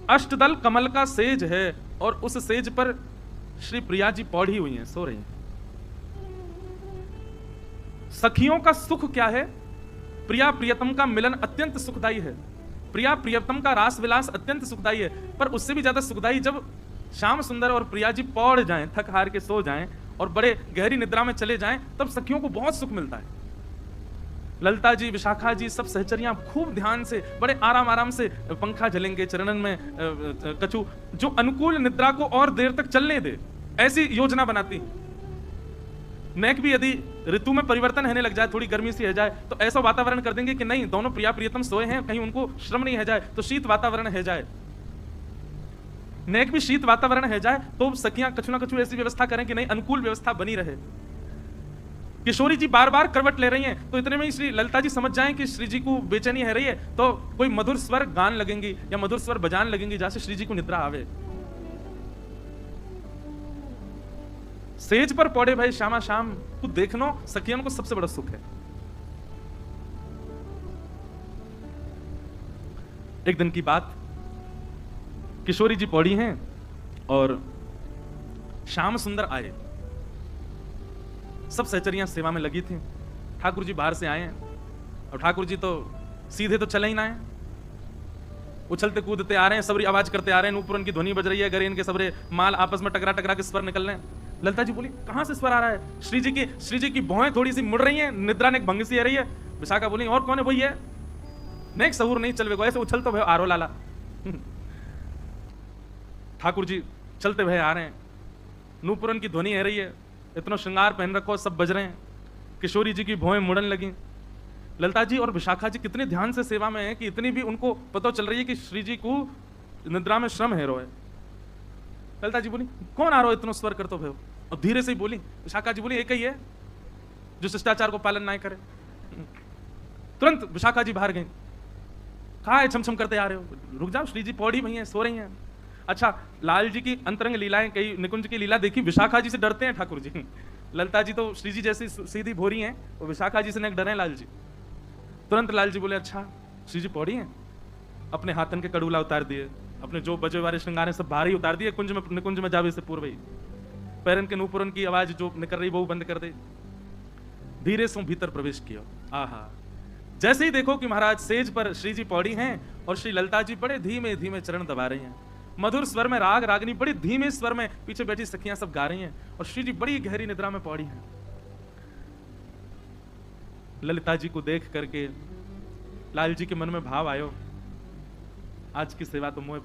अष्टदल कमल का सेज है और उस सेज पर श्री प्रिया जी पौड़ी हुई हैं, सो रही हैं। सखियों का सुख क्या है? प्रिया प्रियतम का मिलन अत्यंत सुखदायी है, प्रिया प्रियतम का रास विलास अत्यंत सुखदायी है, पर उससे भी ज्यादा सुखदायी जब श्याम सुंदर और प्रिया जी पौड़ जाएं, थक हार के सो जाएं और बड़े गहरी निद्रा में चले जाएं, तब सखियों को बहुत सुख मिलता है। ललिता जी, विशाखा जी, सब सहचरियां खूब ध्यान से, बड़े आराम आराम से पंखा झलेंगे, चरणन में कछु, जो अनुकूल निद्रा को और देर तक चलने दे, ऐसी योजना बनाती। नेक भी यदि ऋतु में परिवर्तन होने लग जाए, थोड़ी गर्मी सी हो जाए, तो ऐसा वातावरण कर देंगे कि नहीं, दोनों प्रिया प्रियतम सोए हैं, कहीं उनको श्रम नहीं हो जाए, तो शीत वातावरण हो जाए। नेक भी शीत वातावरण हो जाए तो सखियां कछु ना कछु ऐसी व्यवस्था करें कि नहीं, अनुकूल व्यवस्था बनी रहे। किशोरी जी बार बार करवट ले रही हैं, तो इतने में श्री ललिता जी समझ जाएं कि श्री जी को बेचैनी है रही है, तो कोई मधुर स्वर गान लगेंगी या मधुर स्वर बजान लगेंगी, जैसे श्री जी को निद्रा आवे। सेज पर पौड़े भाई श्यामा श्याम को देखनो सखियन को सबसे बड़ा सुख है। एक दिन की बात, किशोरी जी पौड़ी हैं और श्याम सुंदर आए, सब सहचरियां सेवा में लगी थी। ठाकुर जी बाहर से आए हैं और ठाकुर जी तो सीधे तो चले ही ना है, उछलते कूदते आ रहे हैं, सबरी आवाज करते आ रहे हैं, ऊपर उनकी ध्वनि बज रही है, गरे इनके सबरे माल आपस में टकरा टकरा के स्वर निकल रहे हैं। ललिता जी बोली, कहां से स्वर आ रहा है? श्री जी की भौहें थोड़ी सी मुड़ रही हैं, निद्रा ने एक भंग सी आ रही है। विशाखा बोली, और कौन है? वही है, नहीं सहूर नहीं चलवे को, ऐसे उछल तो भयो आरो लाला। ठाकुर जी चलते भय आ रहे हैं, नूपुरन की ध्वनि है रही है, इतना श्रृंगार पहन रखो, सब बज रहे हैं, किशोरी जी की भौहें मुड़न लगी। ललिता जी और विशाखा जी कितने ध्यान से सेवा में है कि इतनी भी उनको पता चल रही है कि श्री जी को निद्रा में श्रम है रो है। ललिता जी बोली, कौन आ रहा हो, इतना स्वर कर तो भयो? और धीरे से ही बोली। विशाखा जी बोली, एक ही है जो शिष्टाचार को पालन ना करे। तुरंत विशाखा जी बाहर गई, कहा है छम करते आ रहे हो, रुक जाओ, श्री जी पौड़ी भई हैं, सो रही हैं। अच्छा, लाल जी की अंतरंग लीलाएं, कई निकुंज की लीला देखी, विशाखा जी से डरते हैं ठाकुर जी। ललिता जी तो श्री जी जैसी सीधी भोरी हैं, वो विशाखा जी से न डरे लाल जी। तुरंत लाल जी बोले, अच्छा श्री जी पौड़ी हैं। अपने हाथन के कड़ूला उतार दिए, अपने जो बजे वाले श्रृंगार सब बाहर ही उतार दिए, निकुंज में जावे से पूर्व ही पैरन के नूपुरन की आवाज जो निकल रही वो बंद कर दे, धीरे से भीतर प्रवेश किया। आहा, जैसे ही देखो कि महाराज सेज पर श्री जी पौड़ी हैं और श्री ललिता जी बड़े धीमे धीमे चरण दबा रही हैं, मधुर स्वर में राग रागनी बड़ी धीमे स्वर में पीछे बैठी सखियां सब गा रही हैं और श्री जी बड़ी गहरी निद्रा में पौड़ी हैं। ललिता जी को देख करके लाल जी के मन में भाव आयो, आज की सेवा तो मोह